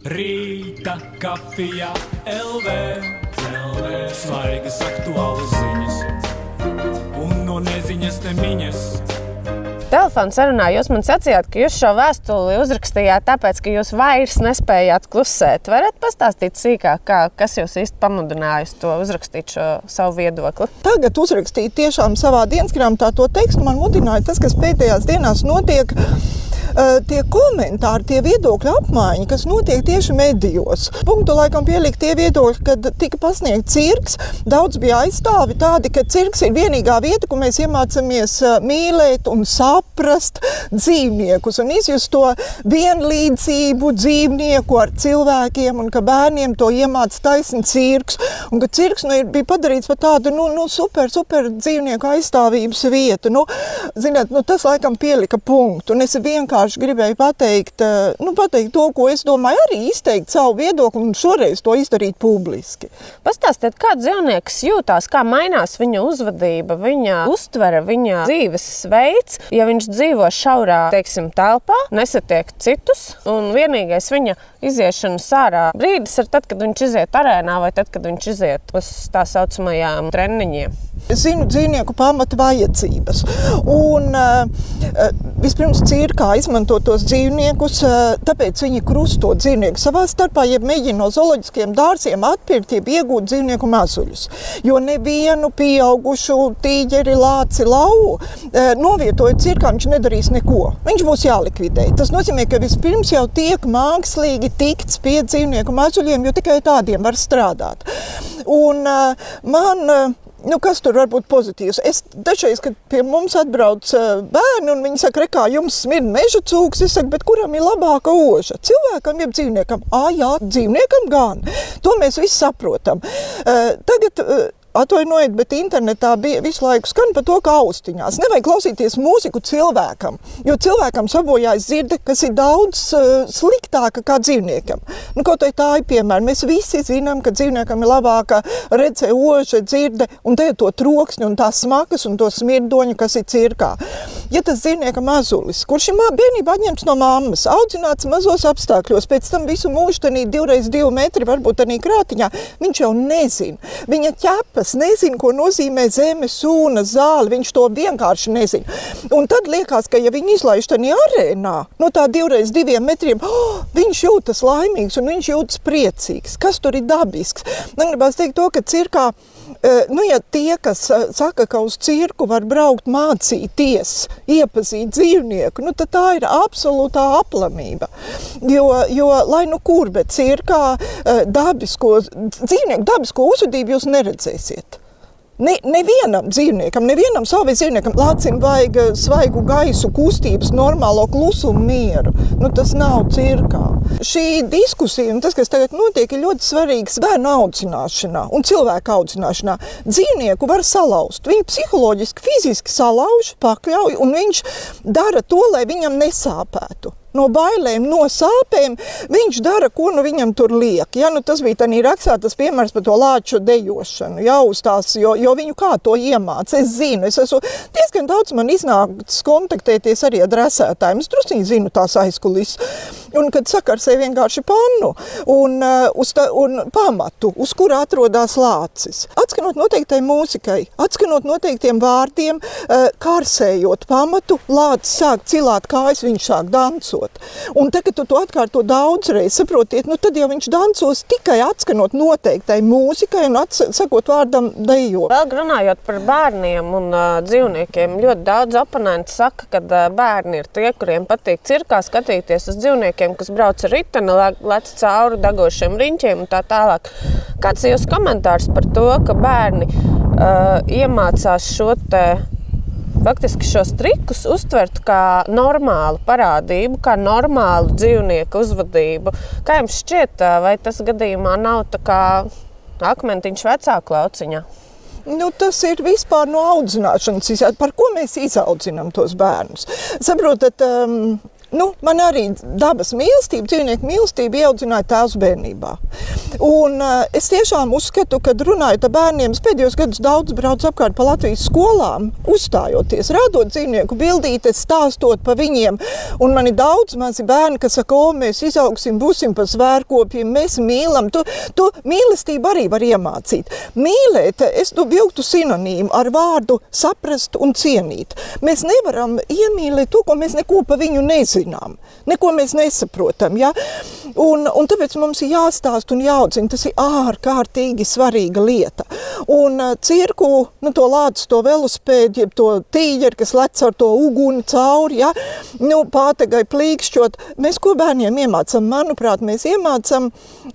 Rīta kafijā LV svaigas aktuālas ziņas un no neziņas nemiņas. Telefona sarunā jūs man sacījāt, ka jūs šo vēstuli uzrakstījāt tāpēc, ka jūs vairs nespējāt klusēt. Varat pastāstīt sīkāk, kas jūs īsti pamudināja to uzrakstīt šo savu viedokli? Tagad uzrakstīt tiešām savā dienasgrāmatā to tekstu man mudināja tas, kas pēdējās dienās notiek. Tie komentāri, tie viedokļu apmaiņa, kas notiek tieši medijos. Punktu laikam pielikt tie viedokļi, kad tika pasniegts cirks. Daudz bija aizstāvi tādi, ka cirks ir vienīgā vieta, kur mēs iemācāmies mīlēt un saprast dzīvniekus un izjust to vienlīdzību dzīvnieku ar cilvēkiem un ka bērniem to iemāca taisni cirks. Un ka cirks bija padarīts par tādu super dzīvnieku aizstāvības vietu. Ziniet, tas laikam pielika punktu. Un es vienkārši gribēju pateikt to, ko es domāju, arī izteikt savu viedokli un šoreiz to izdarīt publiski. Pastāstiet, kā dzīvnieks jūtās, kā mainās viņa uzvedība, viņa uztvere, viņa dzīves veids, ja viņš dzīvo šaurā, telpā, nesatiek citus, un vienīgais viņa iziešanas ārā brīdis ir tad, kad viņš iziet arēnā vai tad, kad viņš iziet uz tā saucamajām treniņiem. Es zinu dzīvnieku pamata vajadzības. Un vispirms cirkā izmanto tos dzīvniekus, tāpēc viņi krusto dzīvnieku savā starpā, jeb mēģina no zooloģiskiem dārziem atpirkt, jeb iegūt dzīvnieku mazuļus. Jo nevienu pieaugušu tīģeri, lāci, lauvu novietojot cirkā, viņš nedarīs neko. Viņš būs jālikvidē. Tas nozīmē, ka vispirms jau tiek mākslīgi tikts pie dzīvnieku mazuļiem, jo tikai tādiem var strādāt. Un kas tur var būt pozitīvs? Es dažreiz, kad pie mums atbrauc bērni un viņi saka, kā jums smird meža cūks, es saku, bet kuram ir labāka oža? Cilvēkam jeb dzīvniekam? Jā, dzīvniekam gan. To mēs visi saprotam. Tagad atvainojiet, bet internetā bija visu laiku skan par to, kā austiņās. Nevajag klausīties mūziku cilvēkam, jo cilvēkam sabojājas dzirde, kas ir daudz sliktāka kā dzīvniekam. Kaut tā ir piemēram. Mēs visi zinām, ka dzīvniekam ir labāka redzē, oža, dzirde, un te to troksni un tās smakas un to smirdoņu, kas ir cirkā. Ja tas dzīvnieka mazulis, kurš ir bērnībā atņemts no mammas, audzināts mazos apstākļos, pēc tam visu mūžu tenī 2x2 metri, varbūt tenī krātiņā, viņš jau nezina. Viņa ķepas nezina, ko nozīmē zeme, sūna, zāle, viņš to vienkārši nezina. Un tad liekas, ka ja viņi izlaiž tenī arēnā, no tā 2x2 metriem, viņš jūtas laimīgs un viņš jūtas priecīgs. Kas tur ir dabisks? Man gribās teikt to, ka cirkā, ja tie, kas saka, ka uz cirku var braukt mācīties, iepazīt dzīvnieku, tad tā ir absolūtā aplamība. Jo lai kur, bet cirkā dzīvnieku dabisko uzvedību jūs neredzēsiet. Nevienam dzīvniekam, nevienam savveids dzīvniekam lācim vajag svaigu gaisu, kustības, normālo klusumu, mieru. Tas nav cirkā. Šī diskusija un tas, kas tagad notiek, ir ļoti svarīgs bērnu audzināšanā un cilvēku audzināšanā. Dzīvnieku var salauzt. Viņu psiholoģiski, fiziski salauž, pakļauj, un viņš dara to, lai viņam nesāpētu. No bailēm, no sāpēm viņš dara, ko viņam tur liek. Tas bija tādā rakstā tas piemērs par to lāču dejošanu, jo viņu kā to iemāca. Es zinu, es esmu diezgan daudz man iznākts kontaktēties arī ar dresētājiem. Es drusciņi zinu tās aizkulis. Un kad sakarsē vienkārši pannu un pamatu, uz kura atrodas lācis. Atskanot noteiktai mūzikai, atskanot noteiktiem vārdiem, kārsējot pamatu, lācis sāk cilāt kājas, viņš sāk dancot. Un tagad tu to atkārto daudzreiz, saprotiet, tad jau viņš dancos tikai atskanot noteiktai mūzikai un sakot vārdam dejo. Vēl runājot par bērniem un dzīvniekiem, ļoti daudz oponenti saka, ka bērni ir tie, kuriem patīk cirkā skatīties uz dzīvniekiem, kas brauc ar riteni, lec cauri dagošiem riņķiem un tā tālāk. Kāds ir jūsu komentārs par to, ka bērni iemācās faktiski šos trikus uztvert kā normālu parādību, kā normālu dzīvnieku uzvedību? Kā jums šķiet, vai tas gadījumā nav tā kā akmentiņš vecāku lauciņā? Tas ir vispār no audzināšanas, par ko mēs izaudzinām tos bērnus. Saprotat, man arī dabas mīlestība, dzīvnieku mīlestība ieaudzināja tēvs bērnībā. Un es tiešām uzskatu, kad runājot ar bērniem, es pēdējos gadus daudz braucu apkārt pa Latvijas skolām, uzstājoties, rādot dzīvnieku bildītes, stāstot pa viņiem. Un man ir daudz mazi bērni, kas saka, mēs izaugsim, būsim pa zvērkopiem, mēs mīlam. Tu mīlestību arī var iemācīt. Mīlēt, es vilktu sinonīmu ar vārdu saprast un cienīt. Mēs nevaram iemīlēt to, ko mēs neko pa viņu nezinām, neko mēs nesaprotam, ja? Un tāpēc mums ir jāstāst un jāaudzina, tas ir ārkārtīgi svarīga lieta. Un cirku, to lācis, to velospēdu, jeb to tīģeri, kas lec ar to uguni cauri, ja? Pātagai plīkšķot, mēs ko bērniem iemācam? Manuprāt, mēs iemācam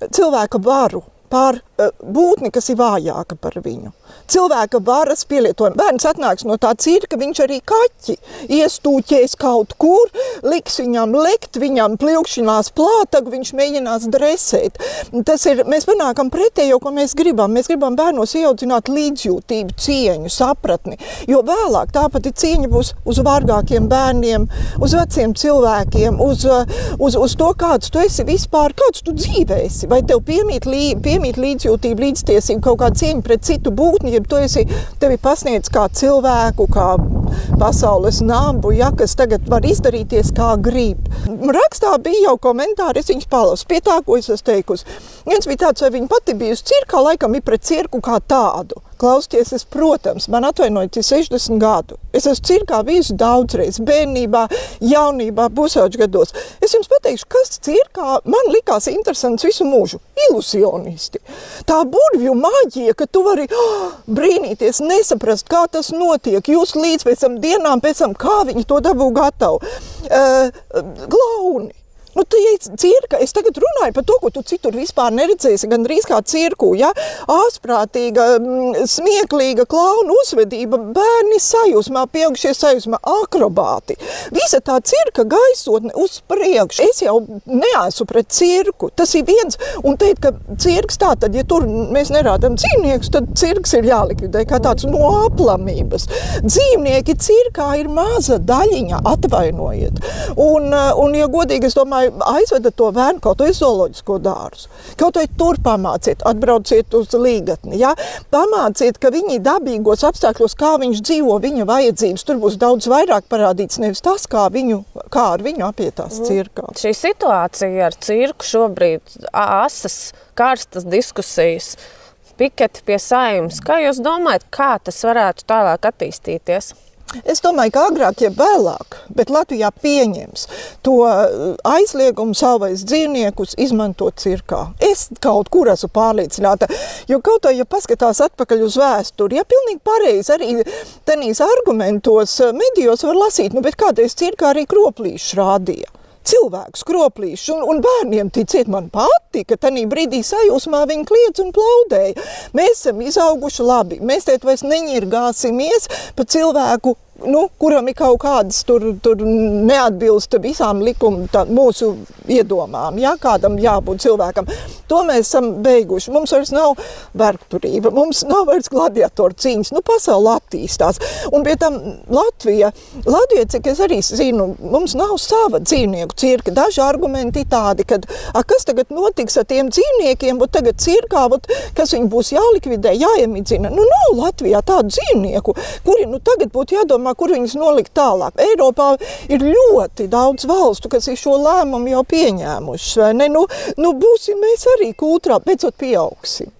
cilvēka varu pār būtni, kas ir vājāka par viņu. Cilvēka varas pielietojumu. Bērns atnāks no tā cirka, viņš arī kaķi iestūķēs kaut kur, liks viņam lekt, viņam pļukšinās plātagu, viņš mēģinās dresēt. Mēs panākam pretējo, ko mēs gribam. Mēs gribam bērnos ieaudzināt līdzjūtību, cieņu, sapratni, jo vēlāk tāpat cieņa būs uz vārgākiem bērniem, uz veciem cilvēkiem, uz to, kāds tu esi vispār, kāds tu dzīvēsi, vai tev piemīt līdzjūtība, līdztiesība, kaut kāda cieņa pret citu būtni, ja tevi pasniedz kā cilvēku, kā pasaules nabu, ja, kas tagad var izdarīties kā grib. Rakstā bija jau komentāri, es viņus palasu pie tā, ko es esmu teikusi. Viens bija tāds, vai viņa pati bijusi cirkā, laikam ir pret cirku kā tādu. Klausties, protams, man atvainojiet 60 gadu. Es esmu cirkā bijusi daudzreiz, bērnībā, jaunībā, pusauģu gados. Es jums pateikšu, kas cirkā man likās interesants visu mūžu. Ilusionisti. Tā burvju maģija, ka tu vari brīnīties, nesaprast, kā tas notiek, jūs līdz pēc tam dienām, pēc tam, kā viņi to dabū gatavu. Glauni. Cirka, es tagad runāju par to, ko tu citur vispār neredzēsi, gan drīz kā cirku, ja? Āsprātīga, smieklīga klauna uzvedība, bērni sajūsmā, pieaugušie sajūsmā, akrobāti. Visa tā cirka gaisotne uz priekšu. Es jau neesmu pret cirku, tas ir viens, un teikt, ka cirks tā, tad, ja tur mēs nerādam dzīvniekus, tad cirks ir jālikvidē kā tāds no aplamības. Dzīvnieki cirkā ir maza daļiņa, atvainojiet. Un ja godīgi, es domāju, aizvedat to bērnu kaut vai zooloģisko dārzu. Kaut vai tur pamāciet, atbrauciet uz līgatni. Ja? Pamāciet, ka viņi dabīgos apstākļos, kā viņš dzīvo, viņa vajadzības, tur būs daudz vairāk parādīts, nevis tas, kā ar viņu apietās cirkā. Šī situācija ar cirku šobrīd asas, karstas diskusijas, piketi pie Saeimas. Kā jūs domājat, kā tas varētu tālāk attīstīties? Es domāju, ka agrāk, ja vēlāk, bet Latvijā pieņems to aizliegumu savais dzīvniekus izmantot cirkā. Es kaut kur esmu pārliecināta, jo kaut vai, ja paskatās atpakaļ uz vēsturi, ja pilnīgi pareizi arī tenīs argumentos medijos var lasīt, bet kādreiz cirkā arī kroplīšus rādīja. Cilvēkus kroplīšu, un bērniem, ticiet, man patika, tanī brīdī sajūsmā viņi kliedz un plaudēja. Mēs esam izauguši labi, mēs tēt vairs neņirgāsimies pa cilvēku, kuram ir kaut kādas tur neatbilst visām mūsu iedomām, ja, kādam jābūt cilvēkam. To mēs esam beiguši. Mums vairs nav vergturība, mums nav vairs gladiatoru cīņas. Pasaule attīstās. Un pie tam Latvija, cik es arī zinu, mums nav sava dzīvnieku cirka. Daži argumenti ir tādi, kad kas tagad notiks ar tiem dzīvniekiem, tagad cirkā, kas viņi būs jālikvidē, jāiemidzina. Nav Latvijā tādu dzīvnieku, kuri tagad būtu jādomā, kur viņus nolikt tālāk. Eiropā ir ļoti daudz valstu, kas ir šo lēmumu jau pieņēmušas, vai ne? Būsim mēs arī kultūrā, beidzot pieaugsim.